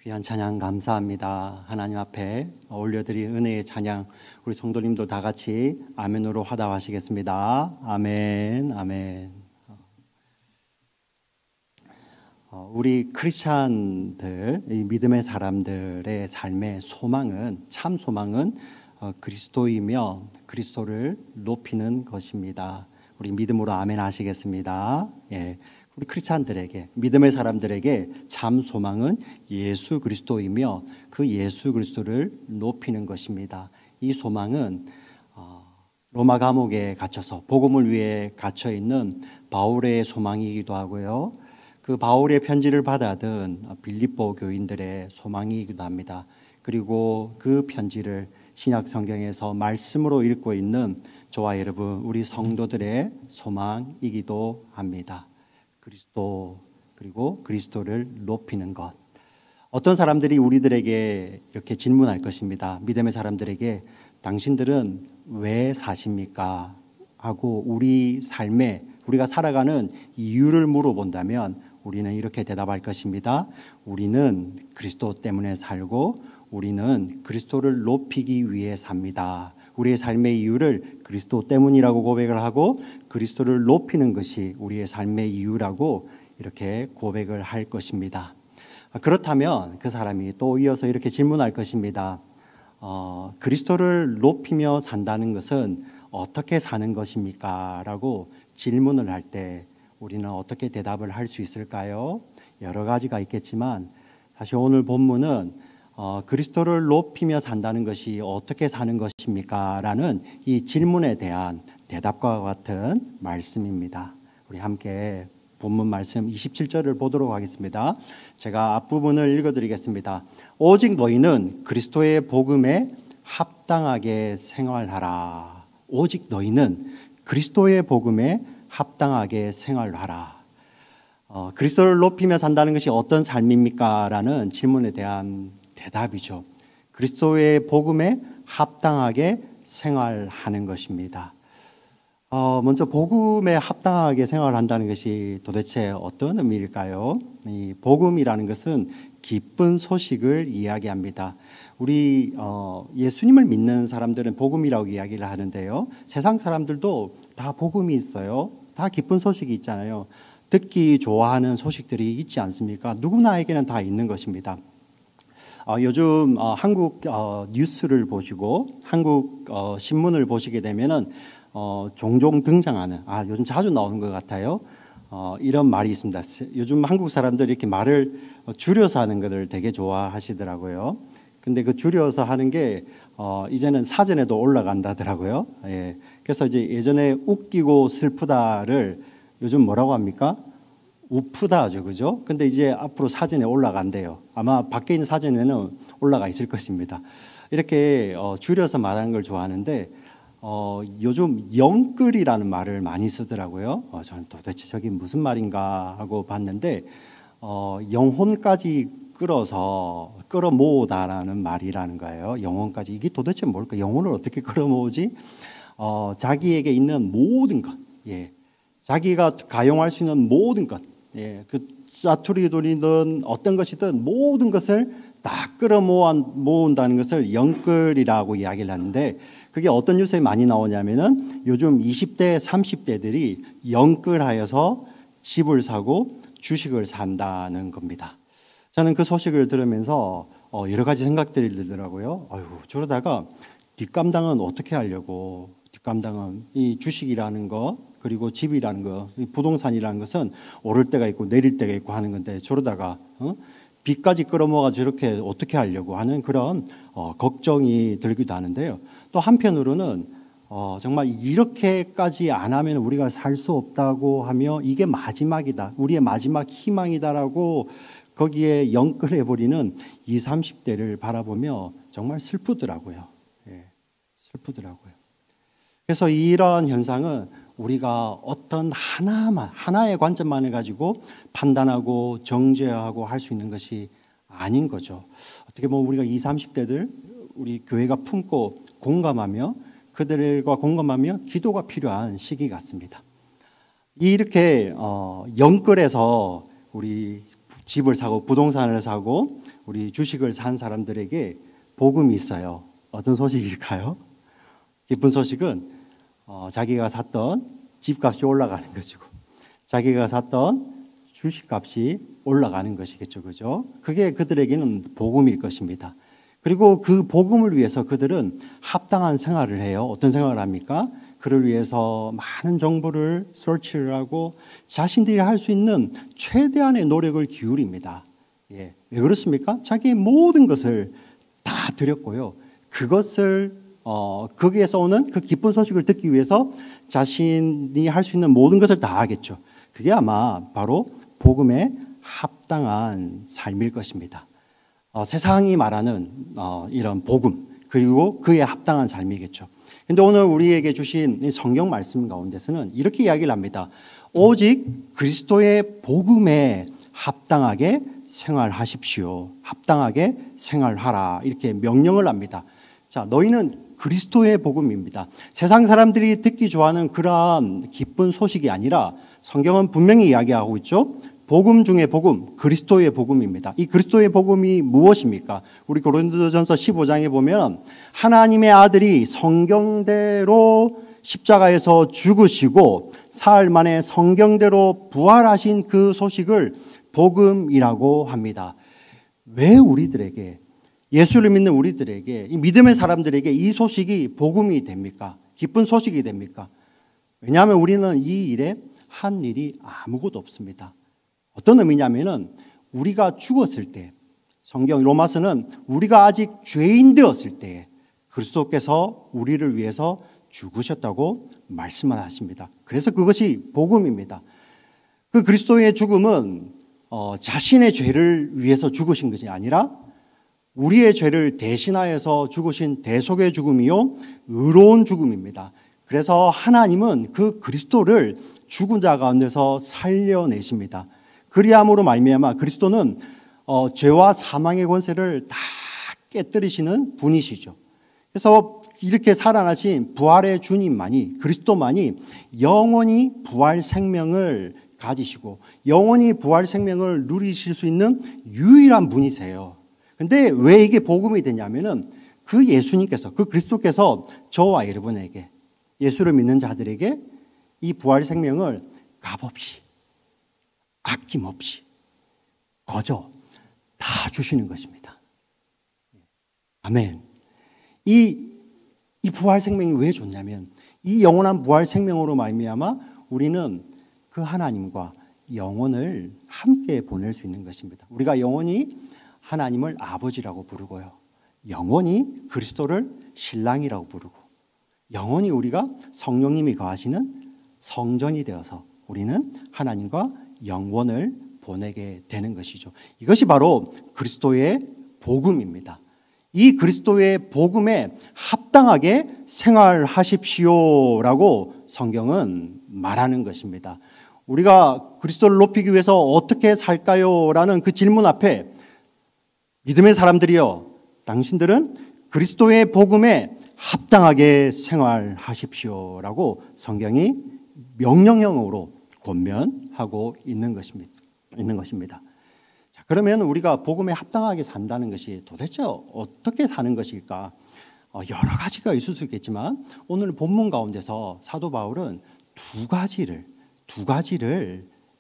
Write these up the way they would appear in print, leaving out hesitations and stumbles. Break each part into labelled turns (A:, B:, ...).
A: 귀한 찬양 감사합니다. 하나님 앞에 올려드린 은혜의 찬양, 우리 성도님도 다 같이 아멘으로 화답하시겠습니다. 아멘, 아멘. 우리 크리스찬들, 이 믿음의 사람들의 삶의 소망은, 참 소망은 그리스도이며 그리스도를 높이는 것입니다. 우리 믿음으로 아멘 하시겠습니다. 예. 우리 크리스찬들에게, 믿음의 사람들에게 참 소망은 예수 그리스도이며 그 예수 그리스도를 높이는 것입니다. 이 소망은 로마 감옥에 갇혀서 복음을 위해 갇혀 있는 바울의 소망이기도 하고요, 그 바울의 편지를 받아든 빌립보 교인들의 소망이기도 합니다. 그리고 그 편지를 신약 성경에서 말씀으로 읽고 있는 저와 여러분, 우리 성도들의 소망이기도 합니다. 그리스도, 그리고 그리스도를 높이는 것. 어떤 사람들이 우리들에게 이렇게 질문할 것입니다. 믿음의 사람들에게 당신들은 왜 사십니까? 하고 우리 삶에, 우리가 살아가는 이유를 물어본다면 우리는 이렇게 대답할 것입니다. 우리는 그리스도 때문에 살고 우리는 그리스도를 높이기 위해 삽니다. 우리의 삶의 이유를 그리스도 때문이라고 고백을 하고 그리스도를 높이는 것이 우리의 삶의 이유라고 이렇게 고백을 할 것입니다. 그렇다면 그 사람이 또 이어서 이렇게 질문할 것입니다. 그리스도를 높이며 산다는 것은 어떻게 사는 것입니까? 라고 질문을 할 때 우리는 어떻게 대답을 할 수 있을까요? 여러 가지가 있겠지만 사실 오늘 본문은 그리스도를 높이며 산다는 것이 어떻게 사는 것입니까? 라는 이 질문에 대한 대답과 같은 말씀입니다. 우리 함께 본문 말씀 27절을 보도록 하겠습니다. 제가 앞부분을 읽어드리겠습니다. 오직 너희는 그리스도의 복음에 합당하게 생활하라. 오직 너희는 그리스도의 복음에 합당하게 생활하라. 그리스도를 높이며 산다는 것이 어떤 삶입니까? 라는 질문에 대한 대답이죠. 그리스도의 복음에 합당하게 생활하는 것입니다. 먼저 복음에 합당하게 생활한다는 것이 도대체 어떤 의미일까요? 이 복음이라는 것은 기쁜 소식을 이야기합니다. 우리 예수님을 믿는 사람들은 복음이라고 이야기를 하는데요, 세상 사람들도 다 복음이 있어요. 다 기쁜 소식이 있잖아요. 듣기 좋아하는 소식들이 있지 않습니까? 누구나에게는 다 있는 것입니다. 요즘 한국 뉴스를 보시고 한국 신문을 보시게 되면은 종종 등장하는, 요즘 자주 나오는 것 같아요. 이런 말이 있습니다. 요즘 한국 사람들이 이렇게 말을 줄여서 하는 것을 되게 좋아하시더라고요. 근데 그 줄여서 하는 게 이제는 사전에도 올라간다더라고요. 예. 그래서 이제 예전에 웃기고 슬프다를 요즘 뭐라고 합니까? 우프다 하죠, 그죠? 근데 이제 앞으로 사전에 올라간대요. 아마 밖에 있는 사전에는 올라가 있을 것입니다. 이렇게 줄여서 말하는 걸 좋아하는데 요즘 영끌이라는 말을 많이 쓰더라고요. 저는 도대체 저게 무슨 말인가 하고 봤는데 영혼까지 끌어모으다라는 말이라는 거예요. 영혼까지. 이게 도대체 뭘까? 영혼을 어떻게 끌어모으지? 자기에게 있는 모든 것, 예, 자기가 가용할 수 있는 모든 것, 예, 그 짜투리돌이든 어떤 것이든 모든 것을 다 끌어모은다는 것을 영끌이라고 이야기를 하는데, 그게 어떤 뉴스에 많이 나오냐면은 요즘 20대, 30대들이 영끌하여서 집을 사고 주식을 산다는 겁니다. 저는 그 소식을 들으면서 여러 가지 생각들이 들더라고요. 저러다가 뒷감당은 어떻게 하려고? 뒷감당은 이 주식이라는 거, 그리고 집이라는 거, 부동산이라는 것은 오를 때가 있고 내릴 때가 있고 하는 건데, 저러다가 빚까지 끌어모아 저렇게 어떻게 하려고 하는 그런 걱정이 들기도 하는데요. 또 한편으로는 정말 이렇게까지 안 하면 우리가 살 수 없다고 하며 이게 마지막이다, 우리의 마지막 희망이다라고 거기에 영끌해버리는 20, 30대를 바라보며 정말 슬프더라고요. 예, 슬프더라고요. 그래서 이러한 현상은 우리가 어떤 하나의 관점만을 가지고 판단하고 정죄하고 할 수 있는 것이 아닌 거죠. 어떻게 보면 우리가 20, 30대들, 우리 교회가 품고 공감하며 그들과 공감하며 기도가 필요한 시기 같습니다. 이렇게 영끌해서 우리 집을 사고 부동산을 사고 우리 주식을 산 사람들에게 복음이 있어요. 어떤 소식일까요? 기쁜 소식은 자기가 샀던 집값이 올라가는 것이고 자기가 샀던 주식값이 올라가는 것이겠죠. 그죠? 그게 그들에게는 복음일 것입니다. 그리고 그 복음을 위해서 그들은 합당한 생활을 해요. 어떤 생활을 합니까? 그를 위해서 많은 정보를 서치를 하고 자신들이 할 수 있는 최대한의 노력을 기울입니다. 예. 왜 그렇습니까? 자기의 모든 것을 다 드렸고요. 그것을 거기에서 오는 그 기쁜 소식을 듣기 위해서 자신이 할 수 있는 모든 것을 다 하겠죠. 그게 아마 바로 복음에 합당한 삶일 것입니다. 세상이 말하는 이런 복음 그리고 그에 합당한 삶이겠죠. 근데 오늘 우리에게 주신 이 성경 말씀 가운데서는 이렇게 이야기를 합니다. 오직 그리스도의 복음에 합당하게 생활하십시오. 합당하게 생활하라. 이렇게 명령을 합니다. 자, 너희는 그리스도의 복음입니다. 세상 사람들이 듣기 좋아하는 그러한 기쁜 소식이 아니라 성경은 분명히 이야기하고 있죠. 복음 중에 복음, 그리스도의 복음입니다. 이 그리스도의 복음이 무엇입니까? 우리 고린도전서 15장에 보면 하나님의 아들이 성경대로 십자가에서 죽으시고 사흘 만에 성경대로 부활하신 그 소식을 복음이라고 합니다. 왜 우리들에게, 예수를 믿는 우리들에게, 이 믿음의 사람들에게 이 소식이 복음이 됩니까? 기쁜 소식이 됩니까? 왜냐하면 우리는 이 일에 한 일이 아무것도 없습니다. 어떤 의미냐면은 우리가 죽었을 때, 성경 로마서는 우리가 아직 죄인 되었을 때 그리스도께서 우리를 위해서 죽으셨다고 말씀을 하십니다. 그래서 그것이 복음입니다. 그 그리스도의 죽음은 자신의 죄를 위해서 죽으신 것이 아니라 우리의 죄를 대신하여서 죽으신 대속의 죽음이요 의로운 죽음입니다. 그래서 하나님은 그 그리스도를 죽은 자 가운데서 살려내십니다. 그리함으로 말미암아 그리스도는 죄와 사망의 권세를 다 깨뜨리시는 분이시죠. 그래서 이렇게 살아나신 부활의 주님만이, 그리스도만이 영원히 부활 생명을 가지시고 영원히 부활 생명을 누리실 수 있는 유일한 분이세요. 근데 왜 이게 복음이 되냐면은 그 예수님께서, 그 그리스도께서 저와 여러분에게, 예수를 믿는 자들에게 이 부활 생명을 값없이, 아낌없이, 거저 다 주시는 것입니다. 아멘. 이 부활 생명이 왜 좋냐면 이 영원한 부활 생명으로 말미암아 우리는 그 하나님과 영원을 함께 보낼 수 있는 것입니다. 우리가 영원히 하나님을 아버지라고 부르고요. 영원히 그리스도를 신랑이라고 부르고 영원히 우리가 성령님이 거하시는 성전이 되어서 우리는 하나님과 영원을 보내게 되는 것이죠. 이것이 바로 그리스도의 복음입니다. 이 그리스도의 복음에 합당하게 생활하십시오라고 성경은 말하는 것입니다. 우리가 그리스도를 높이기 위해서 어떻게 살까요? 라는 그 질문 앞에 믿음의 사람들이여, 당신들은 그리스도의 복음에 합당하게 생활하십시오라고 성경이 명령형으로 권면하고 있는 것입니다. 자, 그러면 우리가 복음에 합당하게 산다는 것이 도대체 어떻게 사는 것일까? 여러 가지가 있을 수 있겠지만 오늘 본문 가운데서 사도 바울은 두 가지를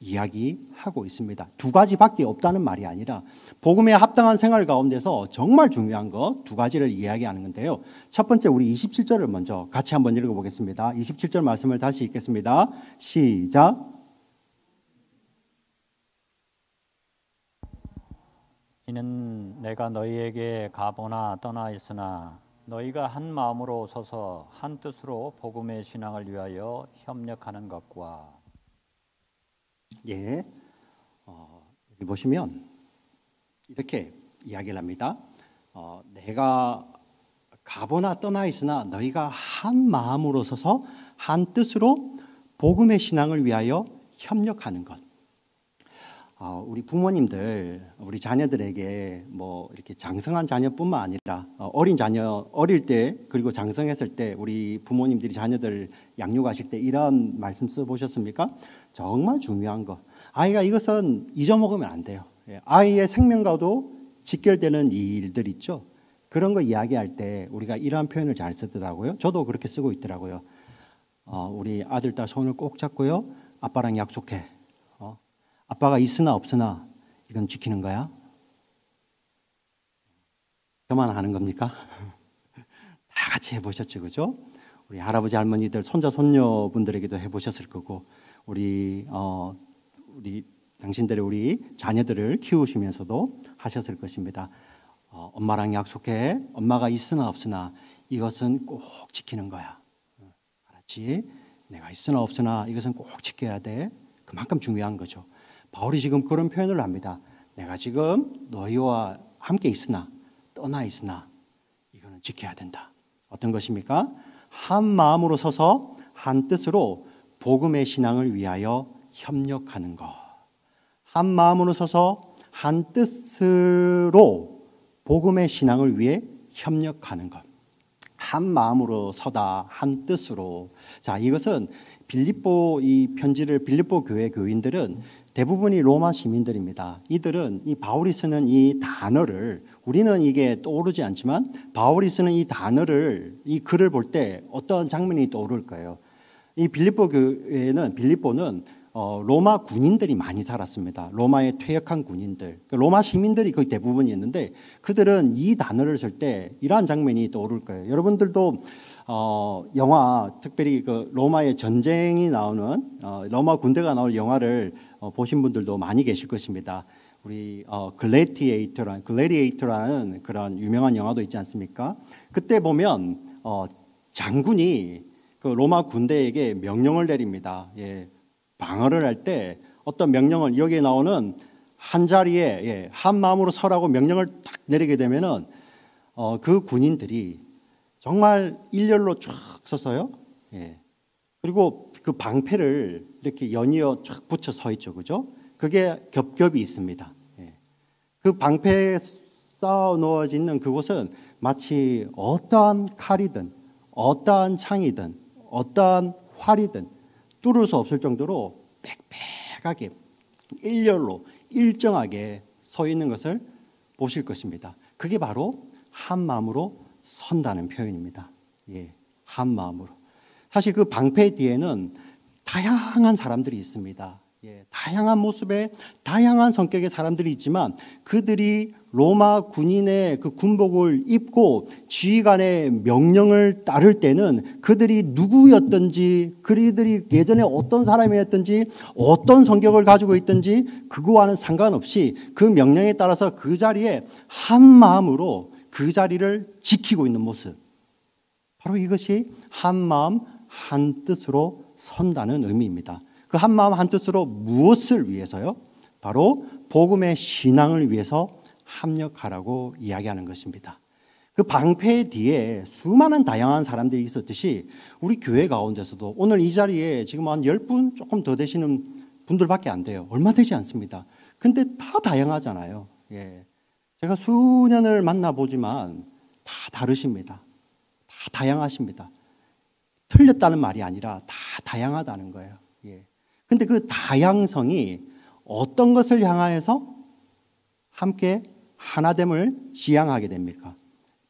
A: 이야기하고 있습니다. 두 가지밖에 없다는 말이 아니라 복음에 합당한 생활 가운데서 정말 중요한 것 두 가지를 이야기하는 건데요. 첫 번째, 우리 27절을 먼저 같이 한번 읽어보겠습니다. 27절 말씀을 다시 읽겠습니다. 시작.
B: 이는 내가 너희에게 가보나 떠나 있으나 너희가 한 마음으로 서서 한 뜻으로 복음의 신앙을 위하여 협력하는 것과.
A: 예, 여기 보시면 이렇게 이야기를 합니다. 내가 가보나 떠나 있으나 너희가 한 마음으로 서서 한 뜻으로 복음의 신앙을 위하여 협력하는 것. 우리 부모님들, 우리 자녀들에게 뭐 이렇게 장성한 자녀뿐만 아니라 어린 자녀, 어릴 때 그리고 장성했을 때 우리 부모님들이 자녀들 양육하실 때 이런 말씀 써보셨습니까? 정말 중요한 거. 아이가 이것은 잊어먹으면 안 돼요. 아이의 생명과도 직결되는 일들 있죠. 그런 거 이야기할 때 우리가 이러한 표현을 잘 쓰더라고요. 저도 그렇게 쓰고 있더라고요. 우리 아들, 딸 손을 꼭 잡고요. 아빠랑 약속해. 아빠가 있으나 없으나 이건 지키는 거야. 저만 하는 겁니까? 다 같이 해보셨죠, 그죠? 우리 할아버지, 할머니들, 손자, 손녀분들에게도 해보셨을 거고, 우리 당신들의 우리 자녀들을 키우시면서도 하셨을 것입니다. 엄마랑 약속해. 엄마가 있으나 없으나 이것은 꼭 지키는 거야. 알았지? 내가 있으나 없으나 이것은 꼭 지켜야 돼. 그만큼 중요한 거죠. 바울이 지금 그런 표현을 합니다. 내가 지금 너희와 함께 있으나 떠나 있으나 이거는 지켜야 된다. 어떤 것입니까? 한 마음으로 서서 한 뜻으로 복음의 신앙을 위하여 협력하는 것. 한 마음으로 서서 한 뜻으로 복음의 신앙을 위해 협력하는 것. 한 마음으로 서다, 한 뜻으로. 자, 이것은 이 편지를 빌립보 교회 교인들은 대부분이 로마 시민들입니다. 이들은 이 바울이 쓰는 이 단어를, 우리는 이게 떠오르지 않지만 바울이 쓰는 이 단어를, 이 글을 볼 때 어떤 장면이 떠오를 거예요. 이 빌립보는 로마 군인들이 많이 살았습니다. 로마의 퇴역한 군인들, 로마 시민들이 거의 대부분이었는데 그들은 이 단어를 쓸 때 이러한 장면이 떠오를 거예요. 여러분들도 영화, 특별히 그 로마의 전쟁이 나오는 로마 군대가 나올 영화를 보신 분들도 많이 계실 것입니다. 우리 글래디에이터라는 그런 유명한 영화도 있지 않습니까? 그때 보면 장군이 그 로마 군대에게 명령을 내립니다. 예. 방어를 할 때 어떤 명령을, 여기에 나오는 한 자리에 한 마음으로 서라고 명령을 딱 내리게 되면은 그 군인들이 정말 일렬로 쫙 서서요. 예. 그리고 그 방패를 이렇게 연이어 쫙 붙여 서 있죠, 그죠? 그게 겹겹이 있습니다. 예. 그 방패에 쌓아 놓아지는 그곳은 마치 어떠한 칼이든 어떠한 창이든 어떠한 활이든 뚫을 수 없을 정도로 빽빽하게 일렬로 일정하게 서 있는 것을 보실 것입니다. 그게 바로 한 마음으로 선다는 표현입니다. 예, 한 마음으로. 사실 그 방패 뒤에는 다양한 사람들이 있습니다. 예, 다양한 모습의 다양한 성격의 사람들이 있지만 그들이 로마 군인의 그 군복을 입고 지휘관의 명령을 따를 때는 그들이 누구였든지, 그들이 예전에 어떤 사람이었든지, 어떤 성격을 가지고 있든지 그거와는 상관없이 그 명령에 따라서 그 자리에 한 마음으로 그 자리를 지키고 있는 모습. 바로 이것이 한 마음 한 뜻으로 선다는 의미입니다. 그 한 마음 한 뜻으로 무엇을 위해서요? 바로 복음의 신앙을 위해서 합력하라고 이야기하는 것입니다. 그 방패 뒤에 수많은 다양한 사람들이 있었듯이 우리 교회 가운데서도 오늘 이 자리에 지금 한 10분 조금 더 되시는 분들밖에 안 돼요. 얼마 되지 않습니다. 근데 다 다양하잖아요. 예. 제가 수년을 만나보지만 다 다르십니다. 다 다양하십니다. 틀렸다는 말이 아니라 다 다양하다는 거예요. 예. 근데 그 다양성이 어떤 것을 향하여서 함께 하나됨을 지향하게 됩니까?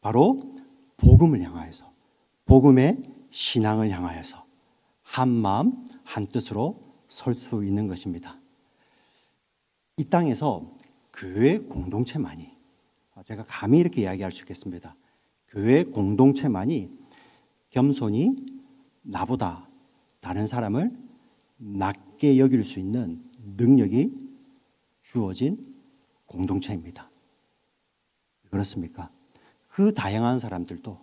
A: 바로 복음을 향하여서, 복음의 신앙을 향하여서 한 마음 한 뜻으로 설 수 있는 것입니다. 이 땅에서 교회 공동체만이, 제가 감히 이렇게 이야기할 수 있겠습니다. 교회 공동체만이 겸손히 나보다 다른 사람을 낮게 여길 수 있는 능력이 주어진 공동체입니다. 그렇습니까? 그 다양한 사람들도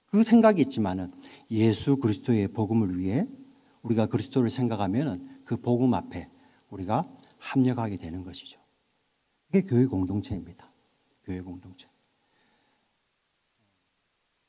A: 그 생각이 있지만은 예수 그리스도의 복음을 위해 우리가 그리스도를 생각하면은 그 복음 앞에 우리가 합력하게 되는 것이죠. 그게 교회 공동체입니다. 교회 공동체.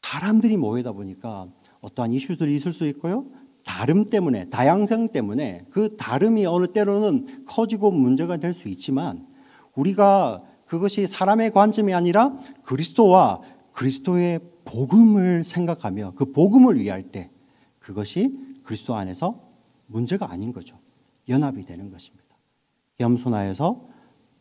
A: 사람들이 모이다 보니까 어떠한 이슈들이 있을 수 있고요. 다름 때문에, 다양성 때문에 그 다름이 어느 때로는 커지고 문제가 될 수 있지만 우리가 그것이 사람의 관점이 아니라 그리스도와 그리스도의 복음을 생각하며 그 복음을 위할 때 그것이 그리스도 안에서 문제가 아닌 거죠. 연합이 되는 것입니다. 겸손하여서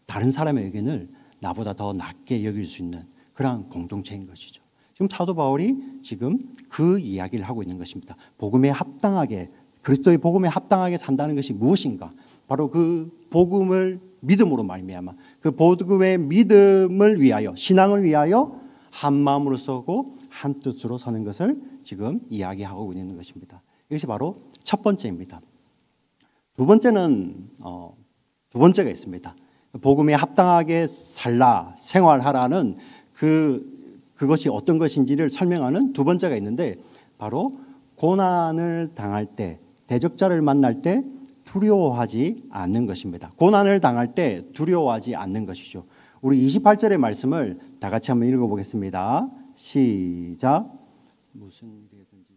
A: 다른 사람의 의견을 나보다 더 낮게 여길 수 있는 그러한 공동체인 것이죠. 지금 사도 바울이 지금 그 이야기를 하고 있는 것입니다. 복음에 합당하게, 그리스도의 복음에 합당하게 산다는 것이 무엇인가? 바로 그 복음을 믿음으로 말미암아 그 복음의 믿음을 위하여, 신앙을 위하여 한 마음으로 서고 한 뜻으로 서는 것을 지금 이야기하고 있는 것입니다. 이것이 바로 첫 번째입니다. 두 번째는 두 번째가 있습니다. 복음에 합당하게 살라, 생활하라는 그것이 어떤 것인지를 설명하는 두 번째가 있는데, 바로 고난을 당할 때, 대적자를 만날 때 두려워하지 않는 것입니다. 고난을 당할 때 두려워하지 않는 것이죠. 우리 28절의 말씀을 다 같이 한번 읽어보겠습니다. 시작. 무슨 일이든지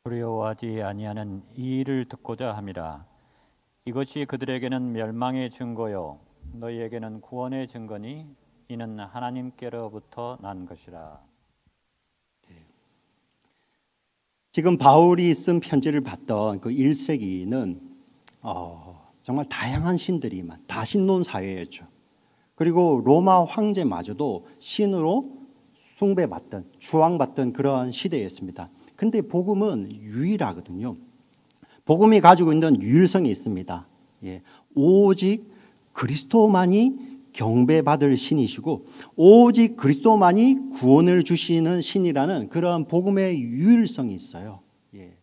B: 두려워하지 아니하는 이 일을 듣고자 함이라. 이것이 그들에게는 멸망의 증거요 너희에게는 구원의 증거니 이는 하나님께로부터 난 것이라.
A: 지금 바울이 쓴 편지를 봤던 그 1세기는 정말 다양한 신들이만 다신론 사회였죠. 그리고 로마 황제마저도 신으로 숭배받던, 추앙받던 그러한 시대였습니다. 근데 복음은 유일하거든요. 복음이 가지고 있는 유일성이 있습니다. 예, 오직 그리스도만이 경배받을 신이시고 오직 그리스도만이 구원을 주시는 신이라는 그런 복음의 유일성이 있어요. 예.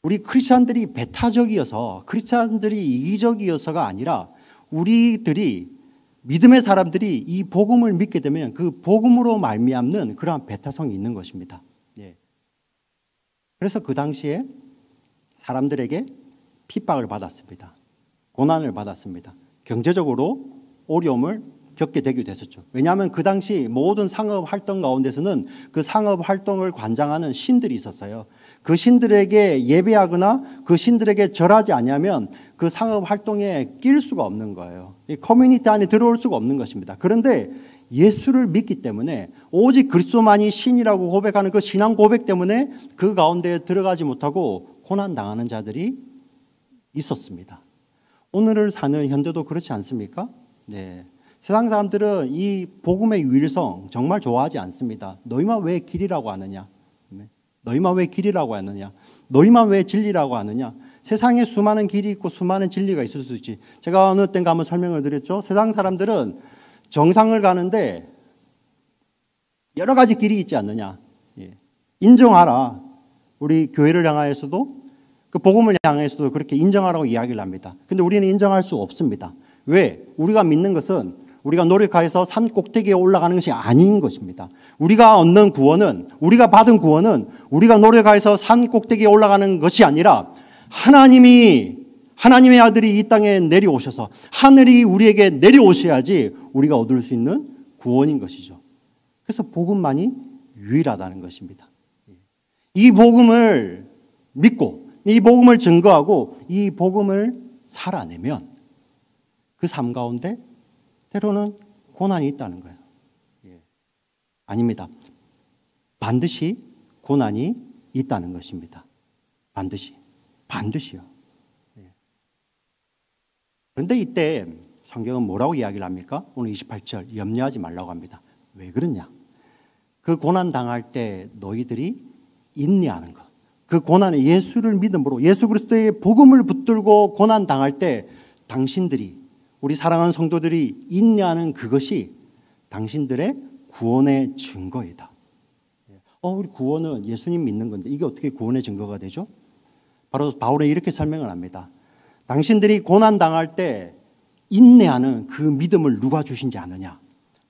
A: 우리 크리스찬들이 배타적이어서, 크리스찬들이 이기적이어서가 아니라 우리들이, 믿음의 사람들이 이 복음을 믿게 되면 그 복음으로 말미암는 그러한 배타성이 있는 것입니다. 예. 그래서 그 당시에 사람들에게 핍박을 받았습니다. 고난을 받았습니다. 경제적으로 어려움을 겪게 되기도 했었죠. 왜냐하면 그 당시 모든 상업 활동 가운데서는 그 상업 활동을 관장하는 신들이 있었어요. 그 신들에게 예배하거나 그 신들에게 절하지 않으면 그 상업 활동에 낄 수가 없는 거예요. 이 커뮤니티 안에 들어올 수가 없는 것입니다. 그런데 예수를 믿기 때문에, 오직 그리스도만이 신이라고 고백하는 그 신앙 고백 때문에 그 가운데에 들어가지 못하고 고난당하는 자들이 있었습니다. 오늘을 사는 현대도 그렇지 않습니까? 네. 세상 사람들은 이 복음의 유일성 정말 좋아하지 않습니다. 너희만 왜 길이라고 하느냐? 너희만 왜 길이라고 하느냐? 너희만 왜 진리라고 하느냐? 세상에 수많은 길이 있고 수많은 진리가 있을 수 있지. 제가 어느 땐가 한번 설명을 드렸죠. 세상 사람들은 정상을 가는데 여러 가지 길이 있지 않느냐? 예. 인정하라. 우리 교회를 향하여서도, 그 복음을 향해서도 그렇게 인정하라고 이야기를 합니다. 근데 우리는 인정할 수 없습니다. 왜? 우리가 믿는 것은 우리가 노력하여서 산 꼭대기에 올라가는 것이 아닌 것입니다. 우리가 얻는 구원은, 우리가 받은 구원은 우리가 노력하여서 산 꼭대기에 올라가는 것이 아니라 하나님의 아들이 이 땅에 내려오셔서 하늘이 우리에게 내려오셔야지 우리가 얻을 수 있는 구원인 것이죠. 그래서 복음만이 유일하다는 것입니다. 이 복음을 믿고 이 복음을 증거하고 이 복음을 살아내면 그 삶 가운데 때로는 고난이 있다는 거예요. 아닙니다. 반드시 고난이 있다는 것입니다. 반드시요. 그런데 이때 성경은 뭐라고 이야기를 합니까? 오늘 28절 염려하지 말라고 합니다. 왜 그러냐? 그 고난 당할 때 너희들이 인내하는 것, 그 고난에 예수를 믿음으로 예수 그리스도의 복음을 붙들고 고난 당할 때 당신들이, 우리 사랑하는 성도들이 인내하는 그것이 당신들의 구원의 증거이다. 우리 구원은 예수님 믿는 건데 이게 어떻게 구원의 증거가 되죠? 바로 바울은 이렇게 설명을 합니다. 당신들이 고난 당할 때 인내하는 그 믿음을 누가 주신지 아느냐?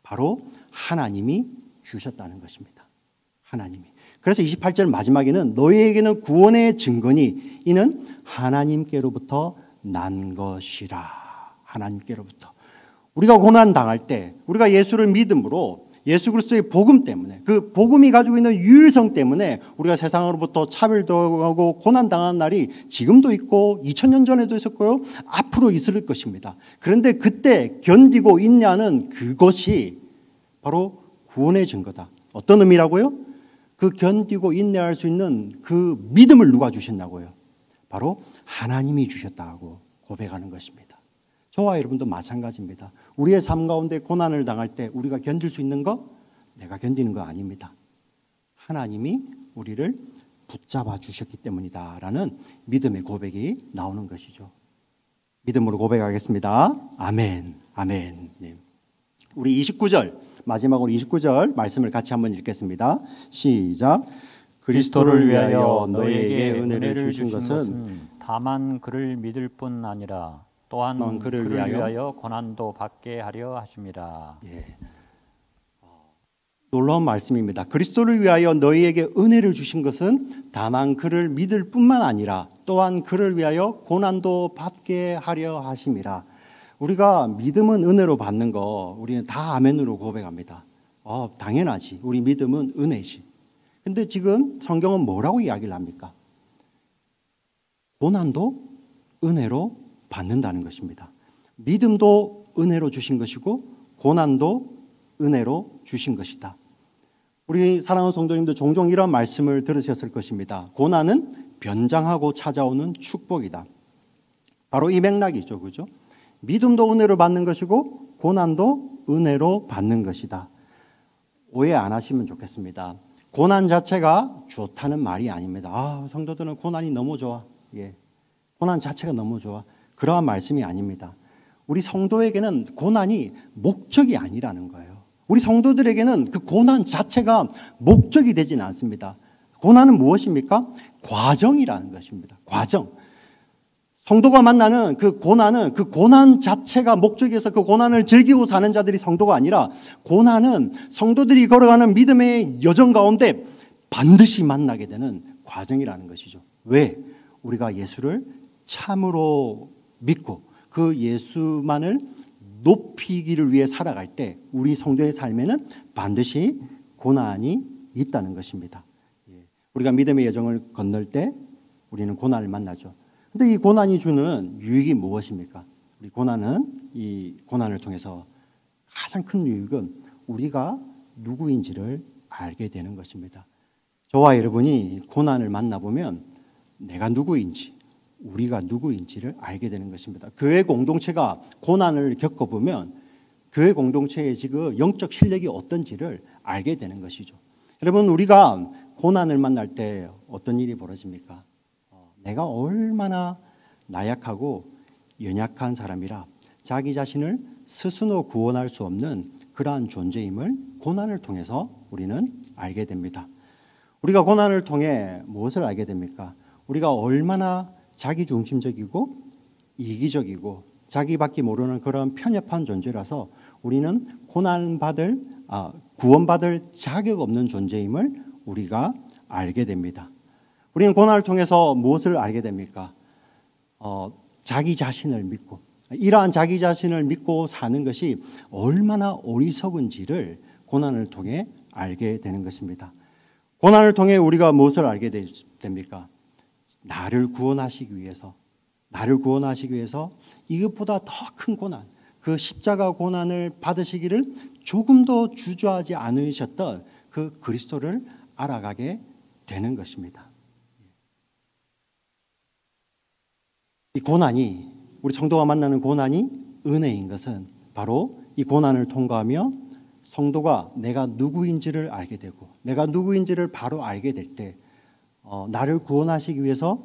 A: 바로 하나님이 주셨다는 것입니다. 하나님이. 그래서 28절 마지막에는 너희에게는 구원의 증거니 이는 하나님께로부터 난 것이라. 하나님께로부터. 우리가 고난 당할 때, 우리가 예수를 믿음으로 예수 그리스도의 복음 때문에, 그 복음이 가지고 있는 유일성 때문에 우리가 세상으로부터 차별당하고 고난 당하는 날이 지금도 있고 2000년 전에도 있었고요, 앞으로 있을 것입니다. 그런데 그때 견디고 인내하는 그것이 바로 구원의 증거다. 어떤 의미라고요? 그 견디고 인내할 수 있는 그 믿음을 누가 주셨냐고요? 바로 하나님이 주셨다고 고백하는 것입니다. 저와 여러분도 마찬가지입니다. 우리의 삶 가운데 고난을 당할 때 우리가 견딜 수 있는 거 내가 견디는 거 아닙니다. 하나님이 우리를 붙잡아 주셨기 때문이다라는 믿음의 고백이 나오는 것이죠. 믿음으로 고백하겠습니다. 아멘. 아멘. 네. 우리 29절 마지막으로 29절 말씀을 같이 한번 읽겠습니다. 시작. 그리스도를 위하여 너희에게 은혜를 주신 것은
B: 다만 그를 믿을 뿐 아니라 또한 그를 위하여 고난도 받게 하려 하심이라.
A: 예. 놀라운 말씀입니다. 그리스도를 위하여 너희에게 은혜를 주신 것은 다만 그를 믿을 뿐만 아니라 또한 그를 위하여 고난도 받게 하려 하심이라. 우리가 믿음은 은혜로 받는 거 우리는 다 아멘으로 고백합니다. 당연하지. 우리 믿음은 은혜지. 근데 지금 성경은 뭐라고 이야기를 합니까? 고난도 은혜로 받는다는 것입니다. 믿음도 은혜로 주신 것이고 고난도 은혜로 주신 것이다. 우리 사랑하는 성도님도 종종 이런 말씀을 들으셨을 것입니다. 고난은 변장하고 찾아오는 축복이다. 바로 이 맥락이죠. 그죠? 믿음도 은혜로 받는 것이고 고난도 은혜로 받는 것이다. 오해 안 하시면 좋겠습니다. 고난 자체가 좋다는 말이 아닙니다. 성도들은 고난이 너무 좋아. 예. 고난 자체가 너무 좋아. 그러한 말씀이 아닙니다. 우리 성도에게는 고난이 목적이 아니라는 거예요. 우리 성도들에게는 그 고난 자체가 목적이 되지는 않습니다. 고난은 무엇입니까? 과정이라는 것입니다. 과정. 성도가 만나는 그 고난은 그 고난 자체가 목적이어서 그 고난을 즐기고 사는 자들이 성도가 아니라 고난은 성도들이 걸어가는 믿음의 여정 가운데 반드시 만나게 되는 과정이라는 것이죠. 왜? 우리가 예수를 참으로 믿고 그 예수만을 높이기를 위해 살아갈 때 우리 성도의 삶에는 반드시 고난이 있다는 것입니다. 우리가 믿음의 여정을 건널 때 우리는 고난을 만나죠. 근데 이 고난이 주는 유익이 무엇입니까? 이 고난을 통해서 가장 큰 유익은 우리가 누구인지를 알게 되는 것입니다. 저와 여러분이 고난을 만나보면 내가 누구인지, 우리가 누구인지를 알게 되는 것입니다. 교회 공동체가 고난을 겪어보면 교회 공동체의 지금 영적 실력이 어떤지를 알게 되는 것이죠. 여러분, 우리가 고난을 만날 때 어떤 일이 벌어집니까? 내가 얼마나 나약하고 연약한 사람이라 자기 자신을 스스로 구원할 수 없는 그러한 존재임을 고난을 통해서 우리는 알게 됩니다. 우리가 고난을 통해 무엇을 알게 됩니까? 우리가 얼마나 자기중심적이고 이기적이고 자기밖에 모르는 그런 편협한 존재라서 우리는 구원받을 자격 없는 존재임을 우리가 알게 됩니다. 우리는 고난을 통해서 무엇을 알게 됩니까? 자기 자신을 믿고 이러한 자기 자신을 믿고 사는 것이 얼마나 어리석은지를 고난을 통해 알게 되는 것입니다. 고난을 통해 우리가 무엇을 알게 됩니까? 나를 구원하시기 위해서 이것보다 더 큰 고난, 그 십자가 고난을 받으시기를 조금도 주저하지 않으셨던 그 그리스도를 알아가게 되는 것입니다. 이 고난이, 우리 성도가 만나는 고난이 은혜인 것은 바로 이 고난을 통과하며 성도가 내가 누구인지를 알게 되고 내가 누구인지를 바로 알게 될 때 나를 구원하시기 위해서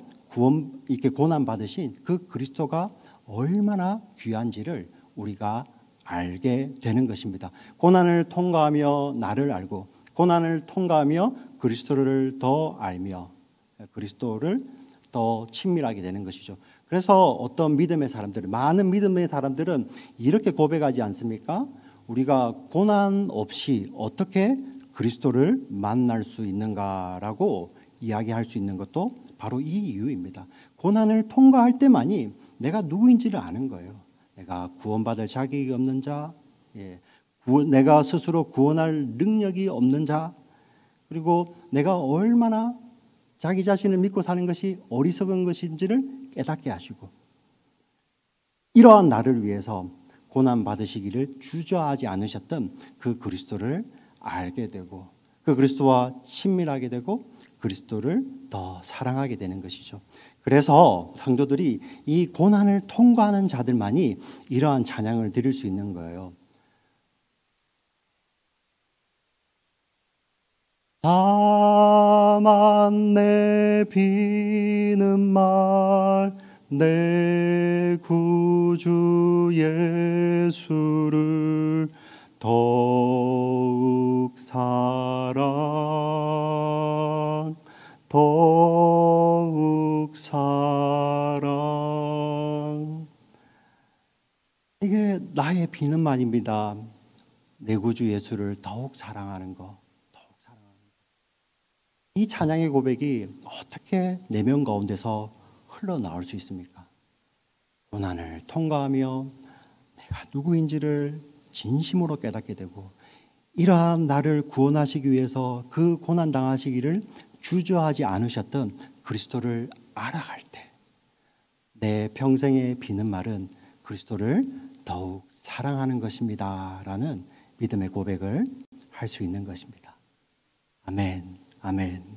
A: 이렇게 고난 받으신 그 그리스도가 얼마나 귀한지를 우리가 알게 되는 것입니다. 고난을 통과하며 나를 알고 고난을 통과하며 그리스도를 더 알며 그리스도를 더 친밀하게 되는 것이죠. 그래서 어떤 믿음의 사람들은, 많은 믿음의 사람들은 이렇게 고백하지 않습니까? 우리가 고난 없이 어떻게 그리스도를 만날 수 있는가라고 이야기할 수 있는 것도 바로 이 이유입니다. 고난을 통과할 때만이 내가 누구인지를 아는 거예요. 내가 구원받을 자격이 없는 자, 내가 스스로 구원할 능력이 없는 자, 그리고 내가 얼마나 자기 자신을 믿고 사는 것이 어리석은 것인지를 깨닫게 하시고 이러한 나를 위해서 고난 받으시기를 주저하지 않으셨던 그 그리스도를 알게 되고 그 그리스도와 친밀하게 되고 그리스도를 더 사랑하게 되는 것이죠. 그래서 성도들이 이 고난을 통과하는 자들만이 이러한 찬양을 드릴 수 있는 거예요. 다만 내 비는 말 내 구주 예수를 더욱 사랑. 이게 나의 비는 말입니다. 내 구주 예수를 더욱 사랑하는 것. 이 찬양의 고백이 어떻게 내면 가운데서 흘러나올 수 있습니까? 고난을 통과하며 내가 누구인지를 진심으로 깨닫게 되고 이러한 나를 구원하시기 위해서 그 고난 당하시기를 주저하지 않으셨던 그리스도를 알아갈 때 내 평생에 비는 말은 그리스도를 더욱 사랑하는 것입니다 라는 믿음의 고백을 할 수 있는 것입니다. 아멘. 아멘.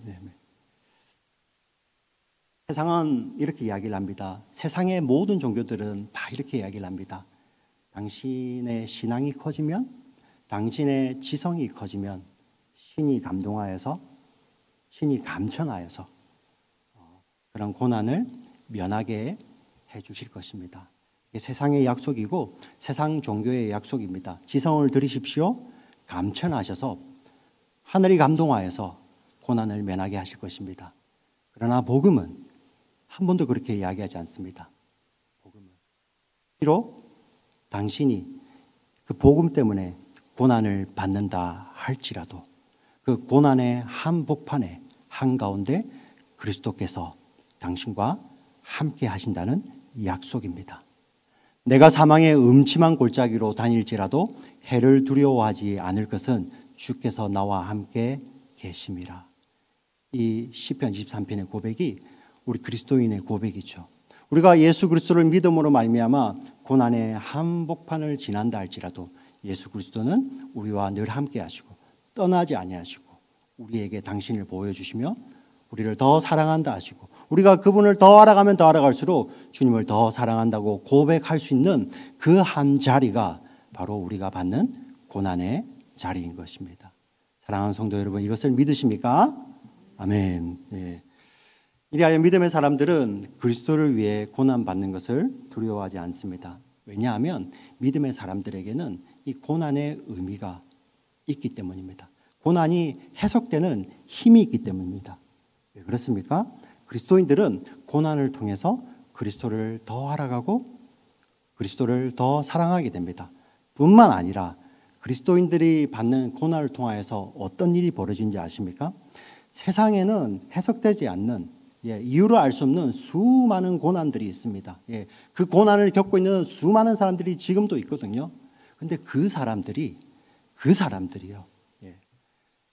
A: 세상은 이렇게 이야기를 합니다. 세상의 모든 종교들은 다 이렇게 이야기를 합니다. 당신의 신앙이 커지면, 당신의 지성이 커지면 신이 감동하여서, 신이 감천하여서 그런 고난을 면하게 해주실 것입니다. 이게 세상의 약속이고 세상 종교의 약속입니다. 지성을 들이십시오. 감천하셔서 하늘이 감동하여서 고난을 면하게 하실 것입니다. 그러나 복음은 한 번도 그렇게 이야기하지 않습니다. 복음은 비록 당신이 그 복음 때문에 고난을 받는다 할지라도 그 고난의 한복판에 한가운데 그리스도께서 당신과 함께 하신다는 약속입니다. 내가 사망의 음침한 골짜기로 다닐지라도 해를 두려워하지 않을 것은 주께서 나와 함께 계심이라. 이 시편 23편의 고백이 우리 그리스도인의 고백이죠. 우리가 예수 그리스도를 믿음으로 말미암아 고난의 한복판을 지난다 할지라도 예수 그리스도는 우리와 늘 함께 하시고 떠나지 아니하시고 우리에게 당신을 보여주시며 우리를 더 사랑한다 하시고 우리가 그분을 더 알아가면 더 알아갈수록 주님을 더 사랑한다고 고백할 수 있는 그 한 자리가 바로 우리가 받는 고난의 자리인 것입니다. 사랑하는 성도 여러분, 이것을 믿으십니까? 아멘. 네. 이리하여 믿음의 사람들은 그리스도를 위해 고난받는 것을 두려워하지 않습니다. 왜냐하면 믿음의 사람들에게는 이 고난의 의미가 있기 때문입니다. 고난이 해석되는 힘이 있기 때문입니다. 왜 그렇습니까? 그리스도인들은 고난을 통해서 그리스도를 더 알아가고 그리스도를 더 사랑하게 됩니다. 뿐만 아니라 그리스도인들이 받는 고난을 통하여서 어떤 일이 벌어지는지 아십니까? 세상에는 해석되지 않는 이유를 알 수 없는 수많은 고난들이 있습니다. 그 고난을 겪고 있는 수많은 사람들이 지금도 있거든요. 그런데 그 사람들이요.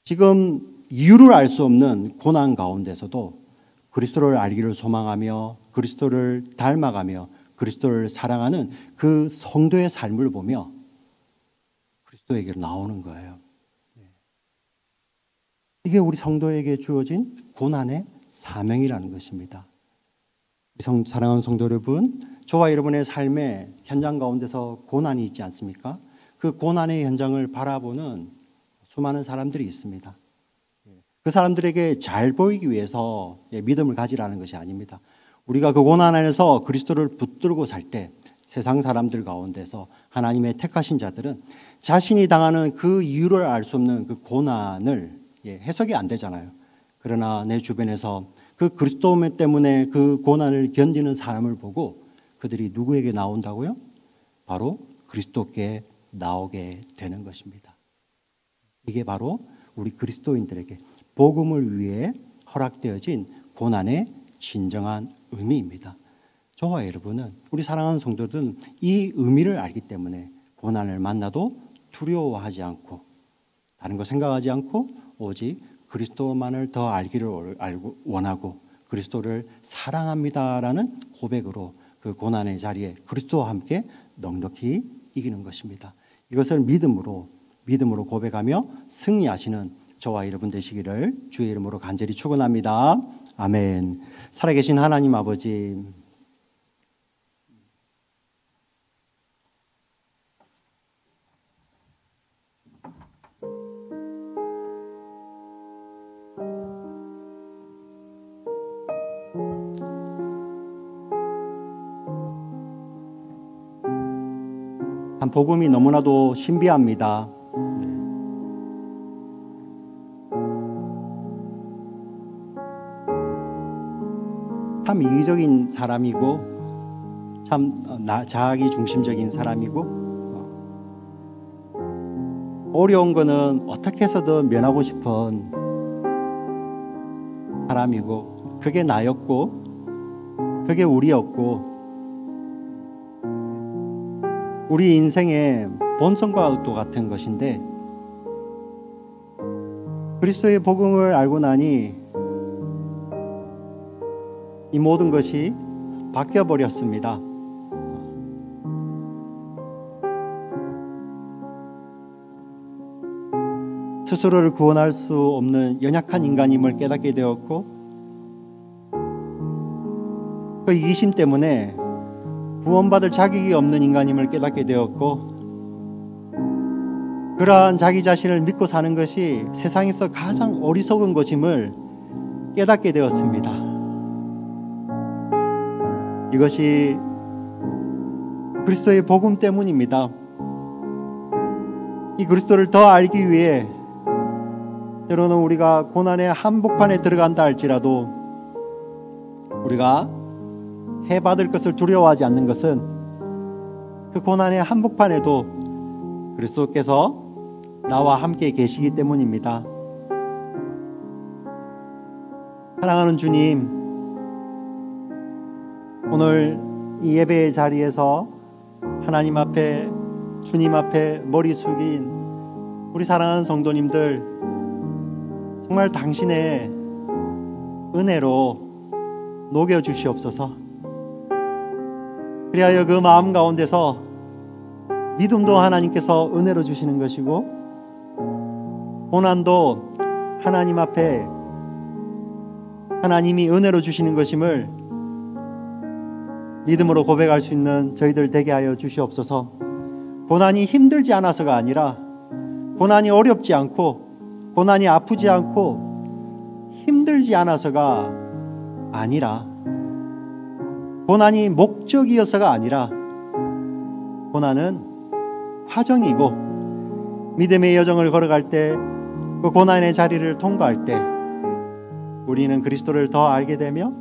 A: 지금 이유를 알 수 없는 고난 가운데서도 그리스도를 알기를 소망하며 그리스도를 닮아가며 그리스도를 사랑하는 그 성도의 삶을 보며 그리스도에게로 나오는 거예요. 이게 우리 성도에게 주어진 고난의 사명이라는 것입니다. 사랑하는 성도 여러분, 저와 여러분의 삶의 현장 가운데서 고난이 있지 않습니까? 그 고난의 현장을 바라보는 수많은 사람들이 있습니다. 그 사람들에게 잘 보이기 위해서 믿음을 가지라는 것이 아닙니다. 우리가 그 고난 안에서 그리스도를 붙들고 살 때 세상 사람들 가운데서 하나님의 택하신 자들은 자신이 당하는 그 이유를 알 수 없는 그 고난을 해석이 안 되잖아요. 그러나 내 주변에서 그 그리스도 때문에 그 고난을 견디는 사람을 보고 그들이 누구에게 나온다고요? 바로 그리스도께 나오게 되는 것입니다. 이게 바로 우리 그리스도인들에게 복음을 위해 허락되어진 고난의 진정한 의미입니다. 저와 여러분은, 우리 사랑하는 성도들은 이 의미를 알기 때문에 고난을 만나도 두려워하지 않고 다른 거 생각하지 않고 오직 그리스도만을 더 알기를 원하고 그리스도를 사랑합니다라는 고백으로 그 고난의 자리에 그리스도와 함께 넉넉히 이기는 것입니다. 이것을 믿음으로 고백하며 승리하시는 저와 여러분 되시기를 주의 이름으로 간절히 축원합니다. 아멘. 살아계신 하나님 아버지, 한 복음이 너무나도 신비합니다. 참 이기적인 사람이고 참 자기 중심적인 사람이고 어려운 거는 어떻게 해서든 면하고 싶은 사람이고 그게 나였고 그게 우리였고 우리 인생의 본성과도 같은 것인데 그리스도의 복음을 알고 나니 이 모든 것이 바뀌어 버렸습니다. 스스로를 구원할 수 없는 연약한 인간임을 깨닫게 되었고 그 이기심 때문에 구원받을 자격이 없는 인간임을 깨닫게 되었고 그러한 자기 자신을 믿고 사는 것이 세상에서 가장 어리석은 것임을 깨닫게 되었습니다. 이것이 그리스도의 복음 때문입니다. 이 그리스도를 더 알기 위해 때로는 우리가 고난의 한복판에 들어간다 할지라도 우리가 해받을 것을 두려워하지 않는 것은 그 고난의 한복판에도 그리스도께서 나와 함께 계시기 때문입니다. 사랑하는 주님, 오늘 이 예배의 자리에서 하나님 앞에 주님 앞에 머리 숙인 우리 사랑하는 성도님들 정말 당신의 은혜로 녹여주시옵소서. 그리하여 그 마음 가운데서 믿음도 하나님께서 은혜로 주시는 것이고 고난도 하나님 앞에 하나님이 은혜로 주시는 것임을 믿음으로 고백할 수 있는 저희들 되게 하여 주시옵소서. 고난이 힘들지 않아서가 아니라 고난이 어렵지 않고 고난이 아프지 않고 힘들지 않아서가 아니라 고난이 목적이어서가 아니라 고난은 과정이고 믿음의 여정을 걸어갈 때 그 고난의 자리를 통과할 때 우리는 그리스도를 더 알게 되며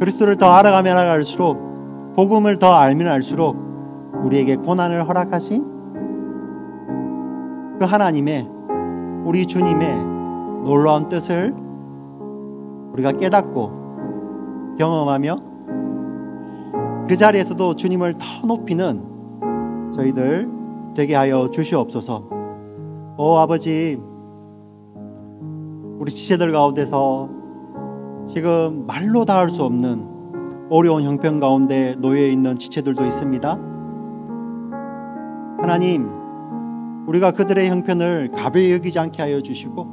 A: 그리스도를 더 알아가면 알아갈수록 복음을 더 알면 알수록 우리에게 고난을 허락하신 그 하나님의 우리 주님의 놀라운 뜻을 우리가 깨닫고 경험하며 그 자리에서도 주님을 더 높이는 저희들 되게 하여 주시옵소서. 오 아버지, 우리 지체들 가운데서 지금 말로 다 할 수 없는 어려운 형편 가운데 놓여 있는 지체들도 있습니다. 하나님, 우리가 그들의 형편을 가벼이 여기지 않게 하여 주시고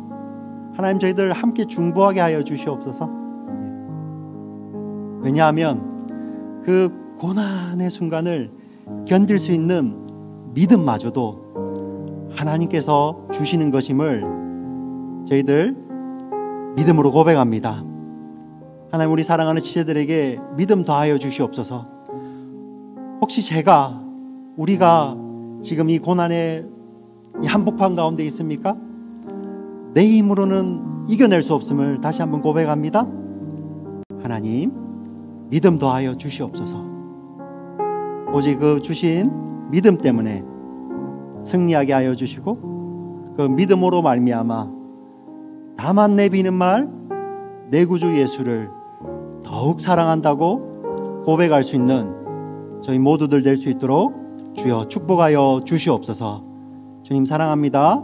A: 하나님 저희들 함께 중보하게 하여 주시옵소서. 왜냐하면 그 고난의 순간을 견딜 수 있는 믿음마저도 하나님께서 주시는 것임을 저희들 믿음으로 고백합니다. 하나님, 우리 사랑하는 지체들에게 믿음 더하여 주시옵소서. 혹시 우리가 지금 이 고난의 이 한복판 가운데 있습니까? 내 힘으로는 이겨낼 수 없음을 다시 한번 고백합니다. 하나님, 믿음 더하여 주시옵소서. 오직 그 주신 믿음 때문에 승리하게 하여 주시고 그 믿음으로 말미암아 다만 내비는 말 내 구주 예수를 더욱 사랑한다고 고백할 수 있는 저희 모두들 될 수 있도록 주여 축복하여 주시옵소서. 주님 사랑합니다.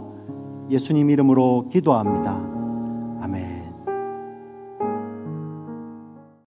A: 예수님 이름으로 기도합니다.